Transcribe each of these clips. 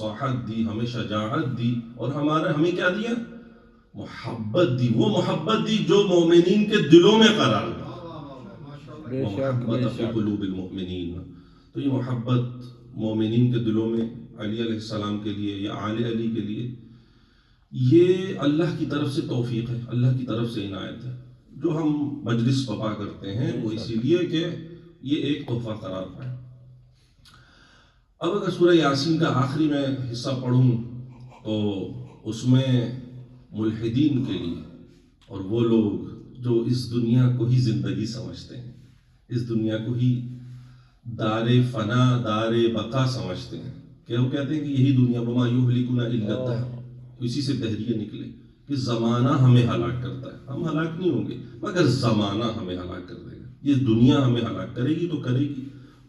فصاحت دی، ہمیں شجاعت دی، اور ہمیں کیا دیا؟ محبت دی. وہ محبت دی جو مومنین کے دلوں میں قرار دی. محبت فی قلوب المؤمنین. تو یہ محبت مومنین کے دلوں میں علی علیہ السلام کے لیے یا آل علی کے لیے، یہ اللہ کی طرف سے توفیق ہے، اللہ کی طرف سے عنایت ہے. جو ہم مجلس پپا کرتے ہیں وہ اسی لیے کہ یہ ایک تحفہ قرار پائے. اب اگر سورہ یاسین کا آخری میں حصہ پڑھوں تو اس میں ملحدین کے لیے اور وہ لوگ جو اس دنیا کو ہی زندگی سمجھتے ہیں، اس دنیا کو ہی دار فنا، دار بقا سمجھتے ہیں، کہ وہ کہتے ہیں کہ یہی دنیا وما یہلکنا الا الدہر، اسی سے دہریے نکلے کہ زمانہ ہمیں ہلاک کرتا ہے. ہم ہلاک نہیں ہوں گے مگر زمانہ ہمیں ہلاک کر دے گا. یہ دنیا ہمیں ہلاک کرے گی تو کرے گی،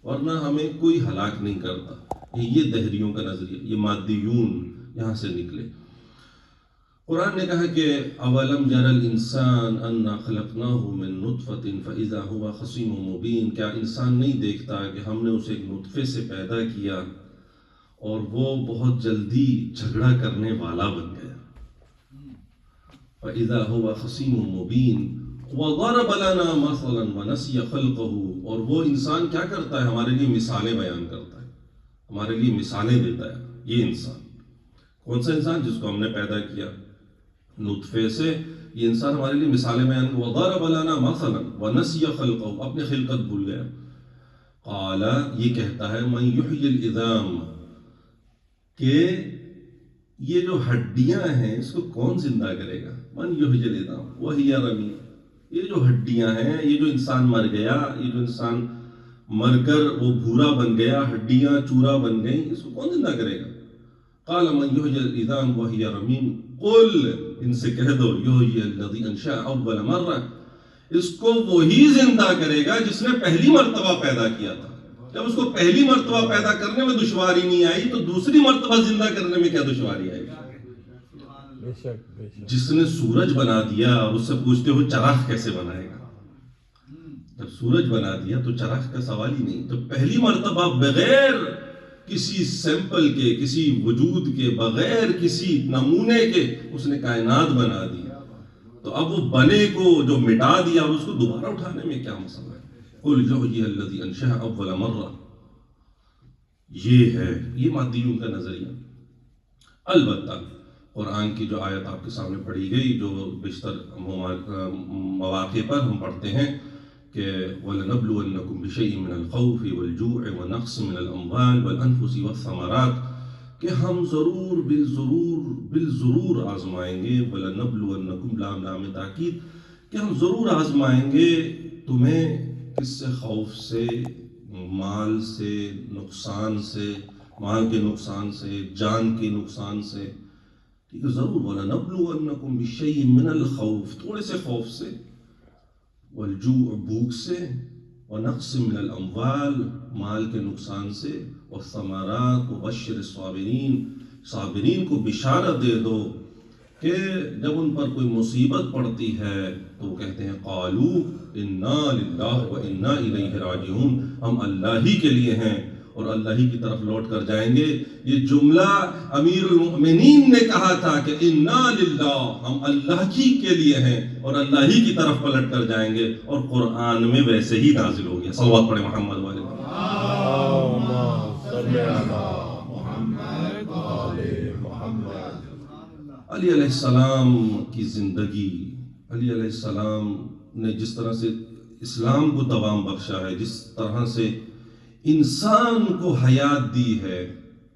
ورنہ ہمیں کوئی ہلاک نہیں کرتا. یہ دہریوں کا نظریہ، یہ مادیون یہاں سے نکلے. قرآن نے کہا کہ اولم یر الانسان انا خلقناہ من نطفۃ فاذا هو خصیم مبین. کیا انسان نہیں دیکھتا کہ ہم نے اسے ایک نطفے سے پیدا کیا اور وہ بہت جلدی جھگڑا کرنے والا بن گیا. فاذا هو خصیم مبین وضرب لنا مثلا ونسی خلقہ. اور وہ انسان کیا کرتا ہے؟ ہمارے لیے مثالیں بیان کرتا ہے، ہمارے لیے مثالیں دیتا ہے. یہ انسان کون سا انسان؟ جس کو ہم نے پیدا کیا نطفے سے. یہ انسان ہمارے لیے مثالیں بیان کرتا. وضرب لنا مثلا ونسی خلقہ، اپنے خلقت بھول گیا. قال، یہ کہتا ہے من یحیی العظام، کہ یہ جو ہڈیاں ہیں اس کو کون زندہ کرے گا؟ من یحیی العظام وہی رمیم. یہ جو ہڈیاں ہیں، یہ جو انسان مر گیا، یہ جو انسان مر کر وہ بھورا بن گیا، ہڈیاں چورا بن گئیں، اس کو کون زندہ کرے گا؟ قال من یحیی العظام وہی رمیم. قل، ان سے کہہ دو، یحیی الذی انشأ اول مرہ، اس کو وہی زندہ کرے گا جس نے پہلی مرتبہ پیدا کیا تھا. جب اس کو پہلی مرتبہ پیدا کرنے میں دشواری نہیں آئی تو دوسری مرتبہ زندہ کرنے میں کیا دشواری آئے گی؟ جس نے سورج بنا دیا اس سے پوچھتے ہو چراغ کیسے بنائے گا؟ جب سورج بنا دیا تو چراغ کا سوال ہی نہیں. تو پہلی مرتبہ بغیر کسی سیمپل کے، کسی وجود کے، بغیر کسی نمونے کے اس نے کائنات بنا دی. تو اب وہ بنے کو جو مٹا دیا اس کو دوبارہ اٹھانے میں کیا مسئلہ ہے؟ قل یحیی الذی انشأ اول مرہ. یہ ہے، یہ مادیوں کا نظریہ. البتہ قرآن کی جو آیت آپ کے سامنے پڑھی گئی، جو بیشتر مواقع پر ہم پڑھتے ہیں کہ وَلَنَبْلُوَنَّكُمْ بِشَيْءٍ مِّنَ الْخَوْفِ وَالْجُوعِ وَنَقْصٍ مِّنَ الْأَمْوَالِ وَالْأَنفُسِ وَالثَّمَرَاتِ، کہ ہم بالضرور آزمائیں گے. وَلَنَبْلُوَنَّكُمْ لام تاکید، کہ ہم ضرور آزمائیں گے تمہیں. کس سے؟ خوف سے، مال سے نقصان سے، مال کے نقصان سے، جان کے نقصان سے. ٹھیک ہے، ضرور. وَلَنَبْلُوَنَّكُمْ بِشَيْءٍ مِّنَ الْخَوْفِ، تھوڑے سے خوف سے، والجوع، بھوک سے، ونقص من الاموال، مال کے نقصان سے، والثمرات، وبشر الصابرین، صابرین کو بشارت دے دو کہ جب ان پر کوئی مصیبت پڑتی ہے تو وہ کہتے ہیں قالوا انا للہ وانا الیہ راجعون، ہم اللہ ہی کے لیے ہیں اور اللہ ہی کی طرف لوٹ کر جائیں گے. یہ جملہ امیر المؤمنین نے کہا تھا کہ انا للہ، ہم اللہ ہی کے لیے ہیں اور اللہ ہی کی طرف پلٹ کر جائیں گے. اور قرآن میں ویسے ہی نازل ہو گیا. صلوات پڑھیں محمد والے. علی علیہ السلام کی زندگی، علی علیہ السلام نے جس طرح سے اسلام کو دوام بخشا ہے، جس طرح سے انسان کو حیات دی ہے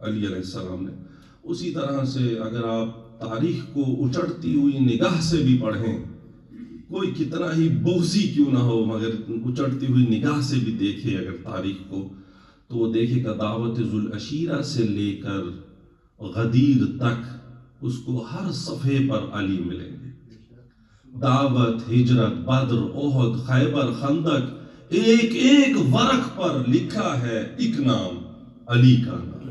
علی علیہ السلام نے، اسی طرح سے اگر آپ تاریخ کو اچڑتی ہوئی نگاہ سے بھی پڑھیں، کوئی کتنا ہی بغضی کیوں نہ ہو مگر اچڑتی ہوئی نگاہ سے بھی دیکھے اگر تاریخ کو، تو وہ دیکھے کہ دعوت ذوالعشیرہ سے لے کر غدیر تک اس کو ہر صفحے پر علی ملیں گے. دعوت، ہجرت، بدر، احد، خیبر، خندق، ایک ایک ورق پر لکھا ہے ایک نام، علی کا نام.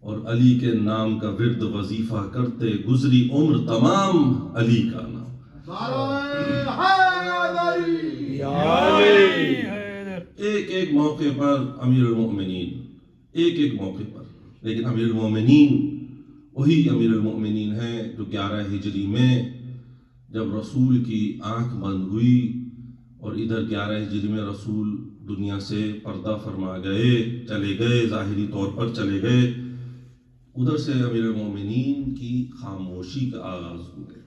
اور علی کے نام کا ورد وظیفہ کرتے گزری عمر تمام، علی کا نام. ایک ایک موقع پر امیر المؤمنین، ایک ایک موقع پر. لیکن امیر المومنین وہی امیر المومنین ہیں جو 11 ہجری میں جب رسول کی آنکھ بند ہوئی اور ادھر 11 ہجری میں رسول دنیا سے پردہ فرما گئے، چلے گئے، ظاہری طور پر چلے گئے، ادھر سے امیر المومنین کی خاموشی کا آغاز ہو گیا۔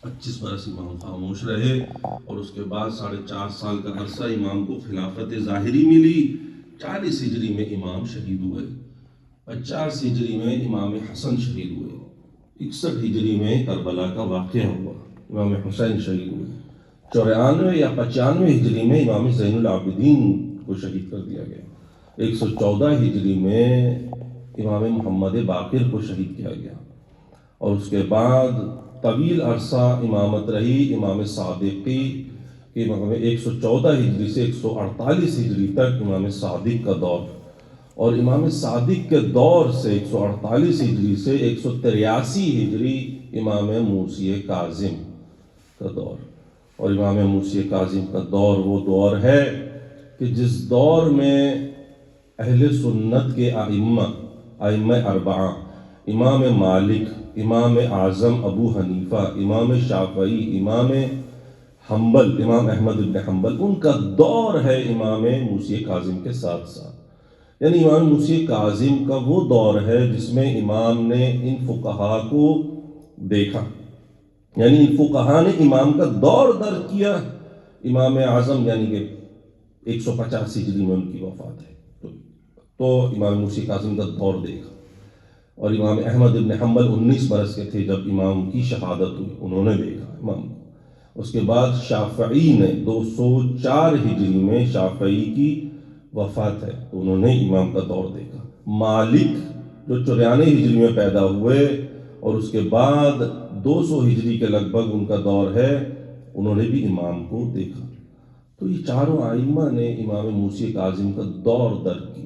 25 برس امام خاموش رہے اور اس کے بعد 4.5 سال کا عرصہ امام کو خلافت ظاہری ملی۔ 40 ہجری میں امام شہید ہوئے، 50 ہجری میں امام حسن شہید ہوئے، 61 ہجری میں کربلا کا واقعہ ہوا، امام حسین شہید ہوئے، 94 یا 95 ہجری میں امام زین العابدین کو شہید کر دیا گیا، 114 ہجری میں امام محمد باقر کو شہید کیا گیا، اور اس کے بعد طویل عرصہ امامت رہی امام صادقی کہ 114 ہجری سے 148 ہجری تک امام صادق کا دور، اور امام صادق کے دور سے 148 ہجری سے 183 ہجری امام موسی کاظم کا دور۔ اور امام موسی کاظم کا دور وہ دور ہے کہ جس دور میں اہل سنت کے ائمہ اربعہ، امام مالک، امام اعظم ابو حنیفہ، امام شافعی، امام حنبل، امام احمد بن حنبل، ان کا دور ہے امام موسی کاظم کے ساتھ ساتھ۔ یعنی امام موسی کاظم کا وہ دور ہے جس میں امام نے ان فقہا کو دیکھا، یعنی ان فقہا نے امام کا دور درک کیا۔ امام اعظم یعنی کہ 150 ہجری میں ان کی وفات ہے، تو امام موسی کاظم کا دور دیکھا۔ اور امام احمد بن حنبل 19 برس کے تھے جب امام کی شہادت ہوئی، انہوں نے دیکھا امام کو۔ اس کے بعد شافعی نے 204 ہجری میں شافعی کی وفات ہے، تو انہوں نے امام کا دور دیکھا۔ مالک جو 94 ہجری میں پیدا ہوئے اور اس کے بعد 200 ہجری کے لگ بھگ ان کا دور ہے، انہوں نے بھی امام کو دیکھا۔ تو یہ چاروں ائمہ نے امام موسی کاظم کا دور درک کیا۔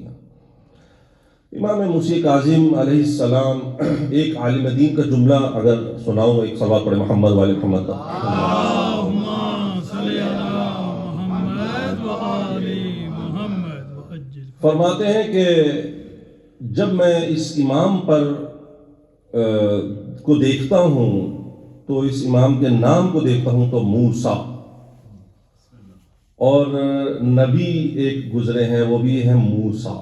امام موسی کاظم علیہ السلام، ایک عالم دین کا جملہ اگر سناؤں، ایک صلوات پڑھے محمد والے محمد، اللہم صلی علی محمد و آل محمد وعجل۔ فرماتے ہیں کہ جب میں اس امام پر کو دیکھتا ہوں تو اس امام کے نام کو دیکھتا ہوں تو موسیٰ، اور نبی ایک گزرے ہیں وہ بھی ہیں موسیٰ،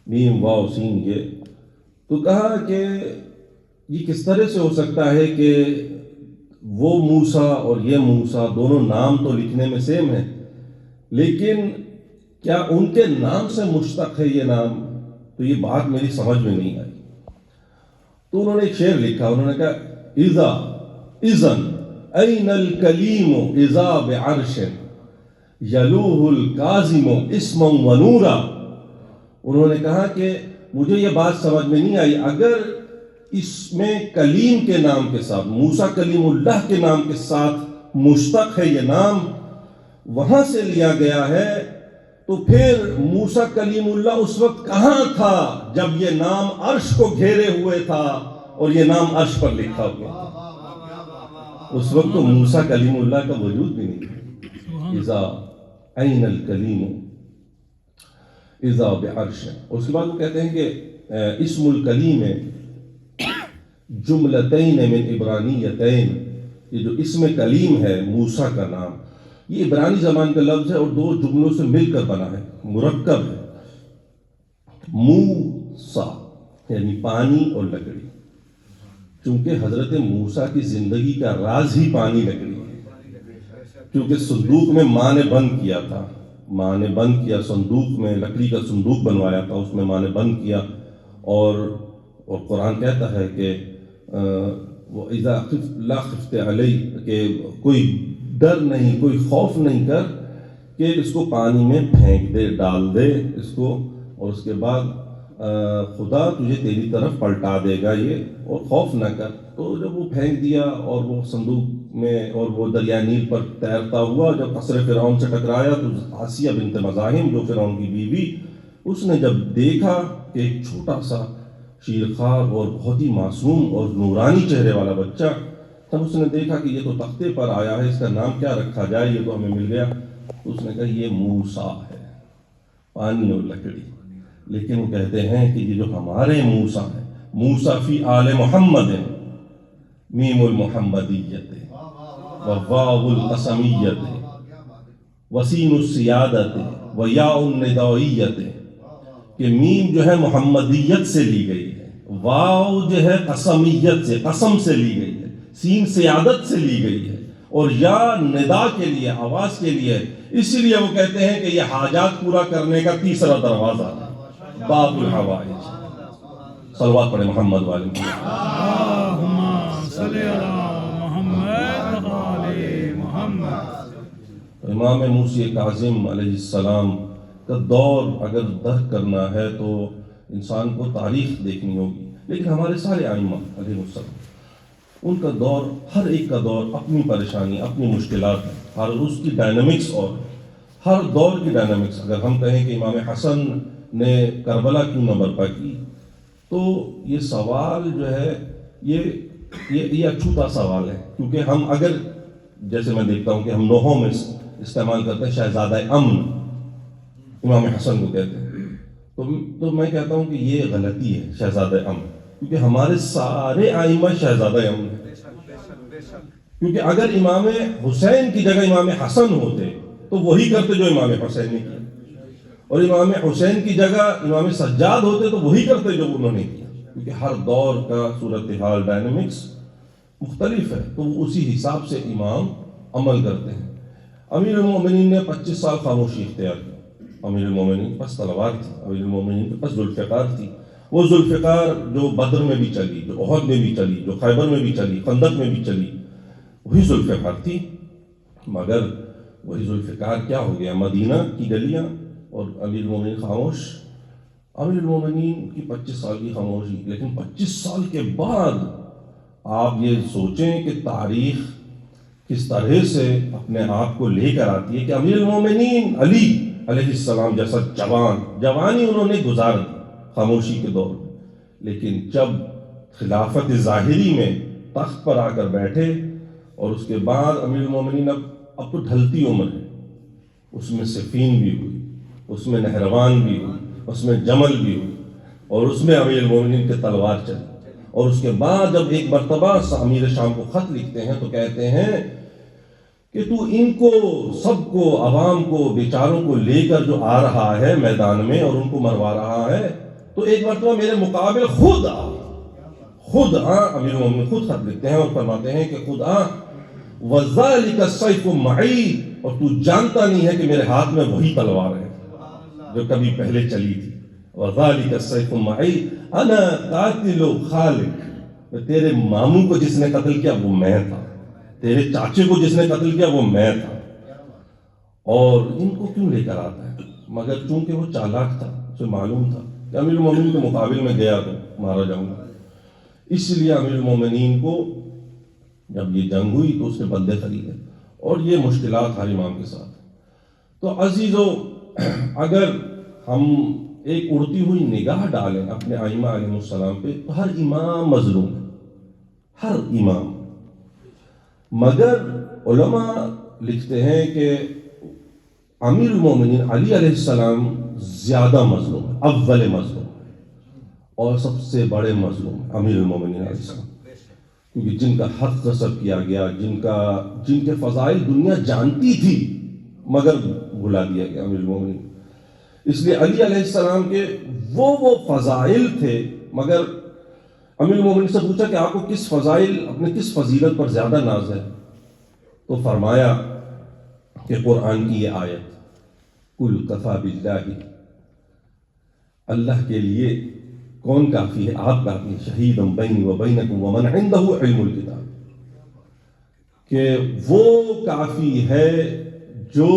میم واو سین یہ۔ تو کہا کہ یہ کس طرح سے ہو سکتا ہے کہ وہ موسیٰ اور یہ موسیٰ دونوں نام تو لکھنے میں سیم ہیں، لیکن کیا ان کے نام سے مشتق ہے یہ نام؟ تو یہ بات میری سمجھ میں نہیں آئی۔ تو انہوں نے ایک شعر لکھا، انہوں نے کہا اذن این الکلیم اذا بعرش یلوہ الکاظم اسما و نورا۔ انہوں نے کہا کہ مجھے یہ بات سمجھ میں نہیں آئی، اگر اس میں کلیم کے نام کے ساتھ، موسیٰ کلیم اللہ کے نام کے ساتھ مشتق ہے یہ نام، وہاں سے لیا گیا ہے، تو پھر موسیٰ کلیم اللہ اس وقت کہاں تھا جب یہ نام عرش کو گھیرے ہوئے تھا اور یہ نام عرش پر لکھا ہوا تھا؟ اس وقت تو موسیٰ کلیم اللہ کا وجود بھی نہیں تھا۔ اذا این الکلیم اذا بعرش۔ اس کے بعد وہ کہتے ہیں کہ اسم الکلیم جملتین من عبرانیتین، یہ جو اسم کلیم ہے موسیٰ کا نام، یہ عبرانی زبان کا لفظ ہے اور دو جملوں سے مل کر بنا ہے، مرکب ہے۔ موسیٰ یعنی پانی اور لکڑی، چونکہ حضرت موسیٰ کی زندگی کا راز ہی پانی لکڑی ہے، کیونکہ صندوق میں ماں نے بند کیا تھا، ماں نے بند کیا صندوق میں، لکڑی کا صندوق بنوایا تھا، اس میں ماں نے بند کیا، اور قرآن کہتا ہے کہ وَإِذَا لَا خِفْتَ عَلَيْهِ، کہ کوئی ڈر نہیں، کوئی خوف نہیں کر کہ اس کو پانی میں پھینک دے، ڈال دے اس کو، اور اس کے بعد خدا تجھے تیری طرف پلٹا دے گا یہ، اور خوف نہ کر۔ تو جب وہ پھینک دیا اور وہ صندوق میں، اور وہ دریائے نیل پر تیرتا ہوا جب قصر فرعون سے ٹکرایا، تو آسیہ بنت مزاحم جو فرعون کی بیوی، اس نے جب دیکھا کہ ایک چھوٹا سا شیرخوار اور بہت ہی معصوم اور نورانی چہرے والا بچہ، تب اس نے دیکھا کہ یہ تو تختے پر آیا ہے، اس کا نام کیا رکھا جائے، یہ تو ہمیں مل گیا۔ اس نے کہا یہ موسیٰ ہے، پانی اور لکڑی، لیکن وہ کہتے ہیں کہ یہ جو ہمارے موسیٰ ہیں، موسیٰ فی آل محمد، میم المحمدیت و واو القسمیت و سین السیادت و یاء الندائیت، کہ میم جو ہے محمدیت سے لی گئی ہے، واو جو ہے قسمیت سے، قسم سے لی گئی ہے، سین سیادت سے لی گئی ہے، اور یا ندا کے لیے، آواز کے لیے. اسی لیے وہ کہتے ہیں کہ یہ حاجات پورا کرنے کا تیسرا دروازہ ہے، باب الحوائج. صلوات پڑھے محمد والے اللہم صلی علی محمد و آل محمد. امام موسی کاظم علیہ السلام کا دور اگر درک کرنا ہے تو انسان کو تاریخ دیکھنی ہوگی، لیکن ہمارے سارے ائمہ علیہ السلام، ان کا دور، ہر ایک کا دور اپنی پریشانی، اپنی مشکلات، ہر اس کی ڈائنامکس، اور ہر دور کی ڈائنامکس. اگر ہم کہیں کہ امام حسن نے کربلا کیوں نہ برپا کی، تو یہ سوال جو ہے یہ اچھوتا سوال ہے، کیونکہ ہم اگر، جیسے میں دیکھتا ہوں کہ ہم نوحوں میں استعمال کرتے ہیں شہزادہ امن، امام حسن کو کہتے ہیں، تو میں کہتا ہوں کہ یہ غلطی ہے، شہزادہ امن، کیونکہ ہمارے سارے ائمہ شہزادہ امن ہیں. کیونکہ اگر امام حسین کی جگہ امام حسن ہوتے تو وہی کرتے جو امام حسین نے کیا، اور امام حسین کی جگہ امام سجاد ہوتے تو وہی کرتے جو انہوں نے کیا، کیونکہ ہر دور کا صورتحال، ڈائنامکس مختلف ہے، تو وہ اسی حساب سے امام عمل کرتے ہیں. امیر المومنین نے 25 سال خاموشی اختیار کی. امیر المومنین کے پاس تلوار تھی، امیر المومنین کے پاس ذوالفقار تھی، وہ ذوالفقار جو بدر میں بھی چلی، جو احد میں بھی چلی، جو خیبر میں بھی چلی، خندق میں بھی چلی، وہی ذوالفقار تھی. مگر وہی ذوالفقار کیا ہو گیا، مدینہ کی گلیاں اور امیر المومنین خاموش. امیر المومنین کی 25 سال کی خاموشی، لیکن 25 سال کے بعد آپ یہ سوچیں کہ تاریخ کس طرح سے اپنے آپ کو لے کر آتی ہے کہ امیر المومنین علی علیہ السلام جیسا جوانی انہوں نے گزار دی خاموشی کے دور میں، لیکن جب خلافت ظاہری میں تخت پر آ کر بیٹھے، اور اس کے بعد امیر المومنین اب تو ڈھلتی عمر ہے، اس میں صفین بھی ہوئی، اس میں نہروان بھی ہوئی، اس میں جمل بھی ہوئی، اور اس میں امیر المومنین کے تلوار چلی. اور اس کے بعد جب ایک مرتبہ امیر شام کو خط لکھتے ہیں تو کہتے ہیں کہ تو ان کو، سب کو، عوام کو، بیچاروں کو لے کر جو آ رہا ہے میدان میں اور ان کو مروا رہا ہے، تو ایک مرتبہ میرے مقابل خود آ. امیر المومنین خود خط لکھتے ہیں اور فرماتے ہیں کہ خود آ، وَذَلِكَ السَّيْفُ مَعِي، اور تو جانتا نہیں ہے کہ میرے ہاتھ میں وہی تلوار ہے جو کبھی پہلے چلی تھی. وَذَلِكَ السَّيْفُ مَعِي أَنَا قَاتِلُ خَالِقِ، تیرے ماموں کو جس نے قتل کیا وہ میں تھا، تیرے چاچے کو جس نے قتل کیا وہ میں تھا. اور ان کو کیوں لے کر آتا ہے؟ مگر چونکہ وہ چالاک تھا، اسے معلوم تھا کہ امیر المومنین کے مقابل میں گیا تو مارا جاؤں گا. اس لیے امیر المومنین کو جب یہ جنگ ہوئی تو اس نے بندے خریدے، اور یہ مشکلات ہر امام کے ساتھ. تو عزیزو، اگر ہم ایک اڑتی ہوئی نگاہ ڈالیں اپنے ائمہ علیہ السلام پہ، تو ہر امام مظلوم ہے، ہر امام. مگر علماء لکھتے ہیں کہ امیر المومنین علی علیہ السلام زیادہ مظلوم ہے، اول مظلوم ہے، اور سب سے بڑے مظلوم ہے امیر المومنین علیہ السلام، کیونکہ جن کا حق غصب کیا گیا، جن کے فضائل دنیا جانتی تھی مگر بھلا دیا گیا امیر المومنین. اس لیے علی علیہ السلام کے وہ فضائل تھے، مگر امیر المومنین سے پوچھا کہ آپ کو کس فضائل، اپنے کس فضیلت پر زیادہ ناز ہے، تو فرمایا کہ قرآن کی یہ آیت، قُلْ کَفَىٰ بِاللَّهِ، اللہ کے لیے کون کافی ہے، آپ کافی ہیں، شہیدًا بینی و بینکم ومن عنده علم الکتاب، کہ وہ کافی ہے جو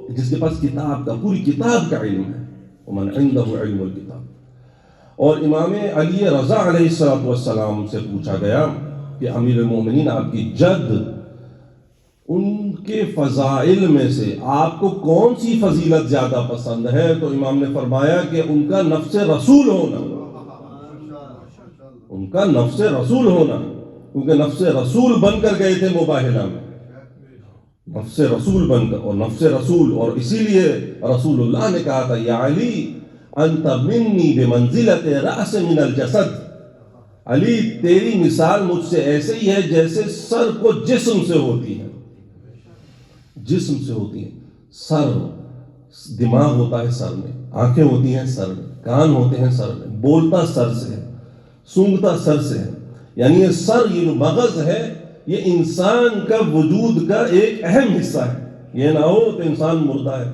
جس کے پاس کتاب کا، پوری کتاب کا علم ہے، ومن عنده علم الکتاب. اور امام علی رضا علیہ السلام سے پوچھا گیا کہ امیر المومنین آپ کی جد، ان کے فضائل میں سے آپ کو کون سی فضیلت زیادہ پسند ہے، تو امام نے فرمایا کہ ان کا نفس رسول ہونا، ان کا نفس رسول ہونا، کیونکہ نفس رسول بن کر گئے تھے مباہلہ میں، نفس رسول بن کر، اور نفس رسول، اور اسی لیے رسول اللہ نے کہا تھا یا علی انت منی بمنزلت رأس من الجسد، علی تیری مثال مجھ سے ایسے ہی ہے جیسے سر کو جسم سے ہوتی ہے، جسم سے ہوتی ہے. سر، دماغ ہوتا ہے سر میں، آنکھیں ہوتی ہیں سر میں، کان ہوتے ہیں سر میں، بولتا سر سے ہے، سونگھتا سر سے ہے. یعنی یہ سر، یہ جو مغز ہے، یہ انسان کا وجود کا ایک اہم حصہ ہے. یہ نہ ہو تو انسان مردہ ہے.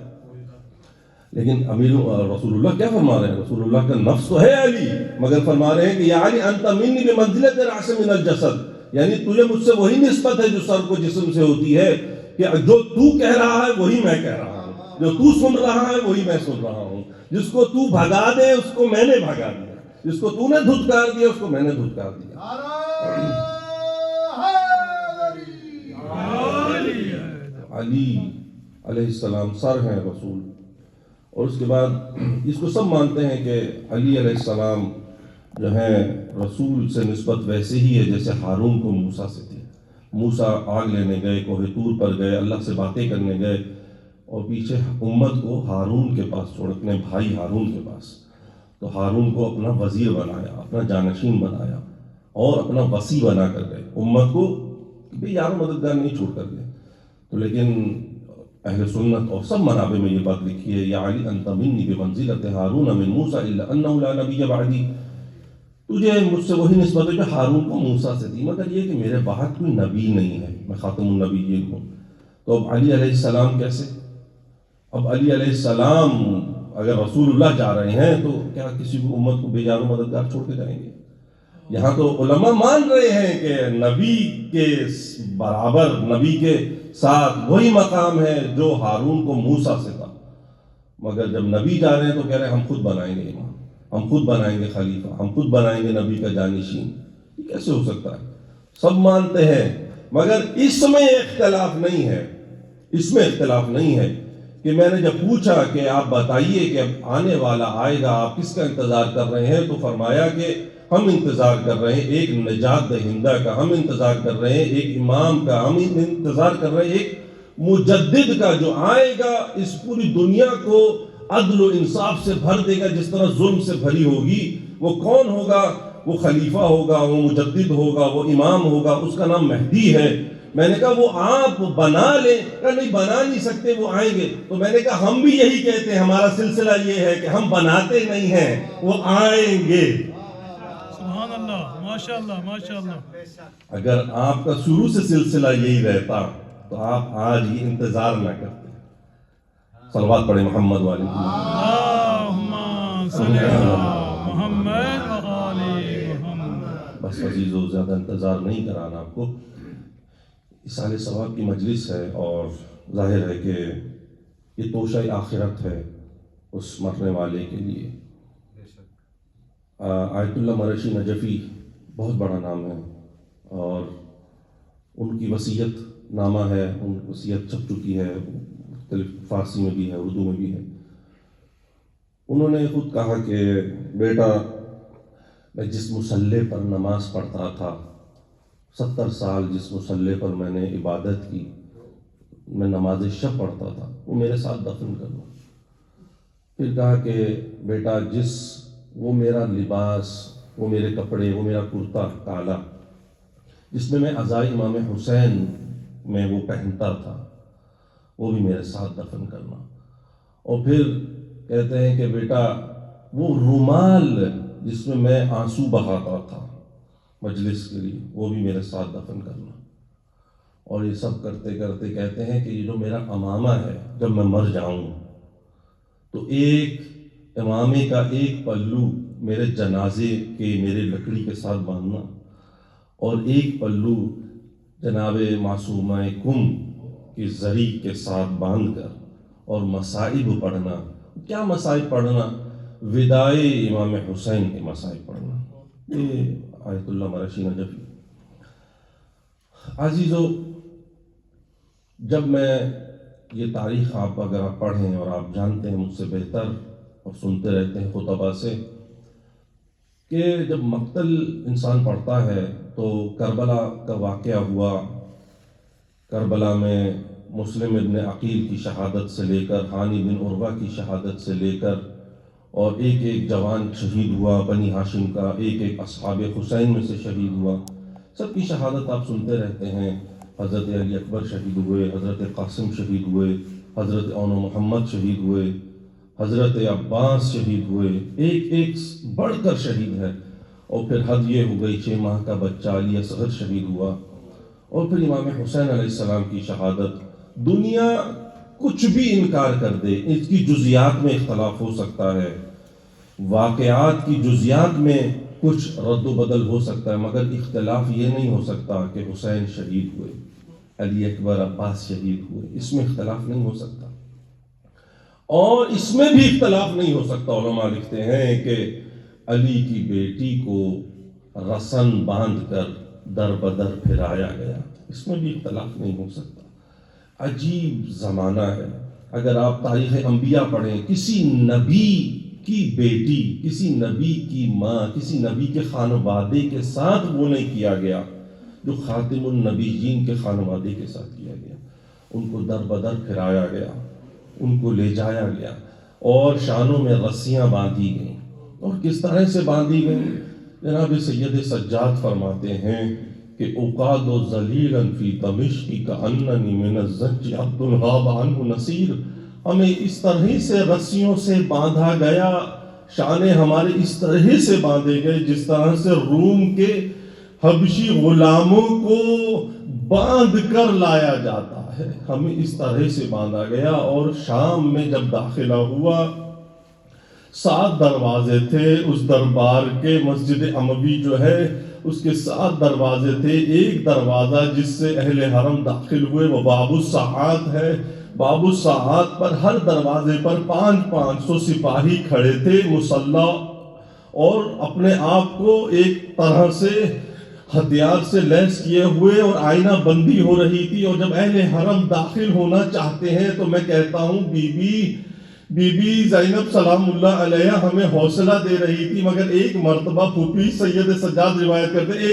لیکن رسول اللہ کیا فرما رہے ہیں؟ رسول اللہ کا نفس تو ہے علی، مگر فرما رہے ہیں کہ یا علی انت منی بمنزلت رأس من الجسد، یعنی تجھے مجھ سے وہی نسبت ہے جو سر کو جسم سے ہوتی ہے، کہ جو تو کہہ رہا ہے وہی میں کہہ رہا ہوں، جو تو سن رہا ہے وہی میں سن رہا ہوں، جس کو تو بھگا دے اس کو میں نے بھگا دیا، جس کو تو نے دھتکار دیا اس کو میں نے دھتکار دیا. علی علیہ السلام سر ہیں رسول. اور اس کے بعد اس کو سب مانتے ہیں کہ علی علیہ السلام جو ہیں رسول سے نسبت ویسے ہی ہے جیسے ہارون کو موسیٰ سے تھی. موسیٰ آگ لینے گئے، کوہ طور پر گئے، اللہ سے باتیں کرنے گئے، اور پیچھے امت کو ہارون کے پاس چھوڑ، اپنے بھائی ہارون کے پاس. تو ہارون کو اپنا وزیر بنایا، اپنا جانشین بنایا، اور اپنا وصی بنا کر گئے امت کو، کہ یارو مددگار نہیں چھوڑ کر گئے. تو لیکن اہل سنت اور سب منابع میں یہ بات لکھی ہے، یا علی انت منی بمنزلت ہارون من موسیٰ الا انہ لا نبی بعدی، تجھے مجھ سے وہی نسبت ہے جو ہارون کو موسیٰ سے تھی، مگر یہ کہ میرے بعد کوئی نبی نہیں ہے، میں خاتم النبیین ہوں. تو اب علی علیہ السلام کیسے؟ اب علی علیہ السلام اگر رسول اللہ جا رہے ہیں تو کیا کسی کو امت کو بے یار و مددگار چھوڑ کے جائیں گے؟ یہاں تو علماء مان رہے ہیں کہ نبی کے برابر، نبی کے ساتھ وہی مقام ہے جو ہارون کو موسیٰ سے تھا، مگر جب نبی جا رہے ہیں تو کہہ رہے ہیں ہم خود بنائیں گے امام، ہم خود بنائیں گے خلیفہ، ہم خود بنائیں گے نبی کا جانشین. یہ کیسے ہو سکتا ہے؟ سب مانتے ہیں، مگر اس میں اختلاف نہیں ہے، اس میں اختلاف نہیں ہے. کہ میں نے جب پوچھا کہ آپ بتائیے کہ اب آنے والا آئے گا، آپ کس کا انتظار کر رہے ہیں، تو فرمایا کہ ہم انتظار کر رہے ہیں ایک نجات دہندہ کا، ہم انتظار کر رہے ہیں ایک امام کا، ہم انتظار کر رہے ہیں ایک مجدد کا جو آئے گا، اس پوری دنیا کو عدل و انصاف سے بھر دے گا جس طرح ظلم سے بھری ہوگی. وہ کون ہوگا؟ وہ خلیفہ ہوگا، وہ مجدد ہوگا، وہ امام ہوگا، اس کا نام مہدی ہے. میں نے کہا وہ آپ بنا لیں، کہا نہیں بنا نہیں سکتے، وہ آئیں گے. تو میں نے کہا ہم بھی یہی کہتے ہیں، ہمارا سلسلہ یہ ہے کہ ہم بناتے نہیں ہیں، وہ آئیں گے. سبحان اللہ، ماشاء اللہ، ماشاء اللہ. اگر آپ کا شروع سے سلسلہ یہی رہتا تو آپ آج یہ انتظار نہ کرتے. صلوات پڑھیں محمد والے اللہم صلی علی محمد و آل محمد. بس عزیزو، زیادہ انتظار نہیں کرانا آپ کو. اصالِ ثواب کی مجلس ہے، اور ظاہر ہے کہ یہ توشہ آخرت ہے اس مرنے والے کے لیے. آیت اللہ مرشی نجفی بہت بڑا نام ہے، اور ان کی وصیت نامہ ہے، ان کی وصیت چھپ چکی ہے، مختلف فارسی میں بھی ہے، اردو میں بھی ہے. انہوں نے خود کہا کہ بیٹا، میں جس مصلی پر نماز پڑھتا تھا، 70 سال جس مصلی پر میں نے عبادت کی، میں نماز شب پڑھتا تھا، وہ میرے ساتھ دفن کر دو. پھر کہا کہ بیٹا، وہ میرا لباس، وہ میرے کپڑے، وہ میرا کرتا کالا جس میں عزائے امام حسین میں وہ پہنتا تھا، وہ بھی میرے ساتھ دفن کرنا. اور پھر کہتے ہیں کہ بیٹا، وہ رومال جس میں آنسو بہاتا تھا مجلس کے لیے، وہ بھی میرے ساتھ دفن کرنا. اور یہ سب کرتے کرتے کہتے ہیں کہ یہ جو میرا امامہ ہے، جب میں مر جاؤں تو ایک امامے کا ایک پلو میرے جنازے کے میرے لکڑی کے ساتھ باندھنا، اور ایک پلو جناب معصومہ کم کی زری کے ساتھ باندھ کر، اور مصائب پڑھنا. کیا مصائب پڑھنا؟ وداع امام حسین کے مصائب پڑھنا. یہ آیت اللہ مرشی نجفی. عزیزو، جب میں یہ تاریخ اگر آپ پڑھیں، اور آپ جانتے ہیں مجھ سے بہتر اور سنتے رہتے ہیں خطبہ سے، کہ جب مقتل انسان پڑھتا ہے تو کربلا کا واقعہ ہوا. کربلا میں مسلم ابن عقیل کی شہادت سے لے کر، ہانی بن عروہ کی شہادت سے لے کر، اور ایک ایک جوان شہید ہوا بنی ہاشم کا، ایک ایک اصحاب حسین میں سے شہید ہوا. سب کی شہادت آپ سنتے رہتے ہیں. حضرت علی اکبر شہید ہوئے، حضرت قاسم شہید ہوئے، حضرت اون محمد شہید ہوئے، حضرت عباس شہید ہوئے، ایک ایک بڑھ کر شہید ہے. اور پھر حد یہ ہو گئی 6 ماہ کا بچہ علی اصغر شہید ہوا. اور پھر امام حسین علیہ السلام کی شہادت. دنیا کچھ بھی انکار کر دے، اس کی جزیات میں اختلاف ہو سکتا ہے، واقعات کی جزیات میں کچھ رد و بدل ہو سکتا ہے، مگر اختلاف یہ نہیں ہو سکتا کہ حسین شہید ہوئے، علی اکبر عباس شہید ہوئے. اس میں اختلاف نہیں ہو سکتا. اور اس میں بھی اختلاف نہیں ہو سکتا. علماء لکھتے ہیں کہ علی کی بیٹی کو رسن باندھ کر در بدر پھرایا گیا. اس میں بھی اختلاف نہیں ہو سکتا. عجیب زمانہ ہے. اگر آپ تاریخ انبیاء پڑھیں، کسی نبی کی بیٹی، کسی نبی کی ماں، کسی نبی کے خانوادے کے ساتھ وہ نہیں کیا گیا جو خاتم النبیین کے خانوادے کے ساتھ کیا گیا. ان کو در بدر پھرایا گیا، ان کو لے جایا گیا اور شانوں میں رسیاں باندھی گئیں. اور کس طرح سے باندھی گئیں؟ جناب سید سجاد فرماتے ہیں کہ اقاد ذلیلا فی دمشق کأننی من الزج عبد غاب عنہ نصیر. ہمیں اس طرح سے رسیوں سے باندھا گیا، شانے ہمارے اس طرح سے باندھے گئے جس طرح سے روم کے حبشی غلاموں کو باندھ کر لایا جاتا ہے. ہمیں اس طرح سے باندھا گیا. اور شام میں جب داخلہ ہوا، 7 دروازے تھے اس دربار کے. مسجد اموی جو ہے اس کے 7 دروازے تھے. ایک دروازہ جس سے اہل حرم داخل ہوئے وہ باب الساعات ہے. باب الساعات پر ہر دروازے پر 500 سپاہی کھڑے تھے مسلح، اور اپنے آپ کو ایک طرح سے ہتھیار سے لیس کیے ہوئے، اور آئینہ بندی ہو رہی تھی. اور جب اہل حرم داخل ہونا چاہتے ہیں تو میں کہتا ہوں بی بی زینب سلام اللہ علیہ ہمیں حوصلہ دے رہی تھی. مگر ایک مرتبہ پھوپھی، سید سجاد روایت کرتے ہیں،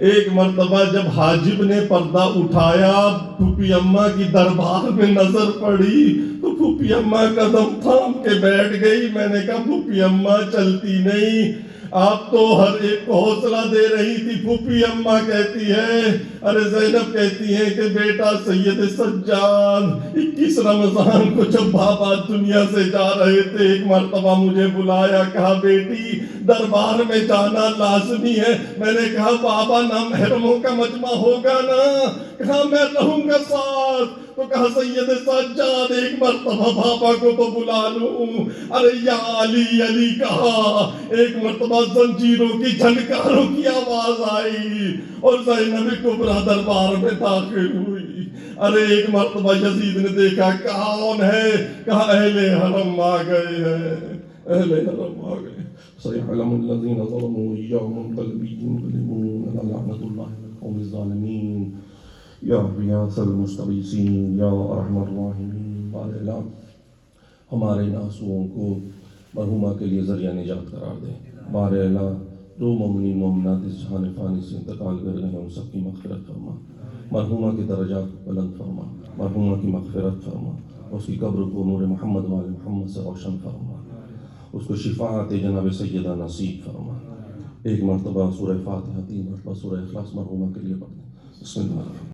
ایک مرتبہ جب حاجب نے پردہ اٹھایا، پھوپھی اماں کی دربار میں نظر پڑی تو پھوپھی اماں قدم تھام کے بیٹھ گئی. میں نے کہا پھوپھی اماں چلتی نہیں، آپ تو ہر ایک کو حوصلہ دے رہی تھی. پھوپھی اماں کہتی ہے، ارے زینب کہتی ہے کہ بیٹا سید سجاد 21 رمضان کو جب بابا دنیا سے جا رہے تھے، ایک مرتبہ مجھے بلایا، کہا بیٹی دربار میں جانا لازمی ہے. میں نے کہا بابا نامحرموں کا مجمع ہوگا نا؟ کہا میں رہوں گا ساتھ. تو کہا سید سجاد ایک مرتبہ بابا کو تو بلا لوں. ارے یا علی علی کہا. ایک مرتبہ زنجیروں کی جھنکاروں کی آواز آئی اور زینب کبریٰ دربار میں داخل ہوئی. ارے ایک مرتبہ یزید نے دیکھا، کون ہے؟ کہا اہل حرم آ گئے ہیں، اہل حرم آ گئے. سيعلم الذين ظلموا إياهم ينقلبون لعنة الله على القوم الظالمين. یا غیاث المستغیثین، یا ارحم الراحمین. بار الہ ہمارے ناسوؤں کو مرحومہ کے لیے ذریعہ نجات قرار دے. بار الہ جو مومنین مومنات اس جہان فانی سے انتقال کر گئے ہیں ان سب کی مغفرت فرما، مرحومہ کے درجات کو بلند فرما، مرحومہ کی مغفرت فرما، اس کی قبر کو نور محمد وآل محمد سے روشن فرما، اس کو شفاعت جناب سیدہ نصیب فرما. ایک مرتبہ سورہ فاتحہ، 3 مرتبہ سورہ اخلاص مرحومہ کے لیے پڑھ دیں. بسم اللہ.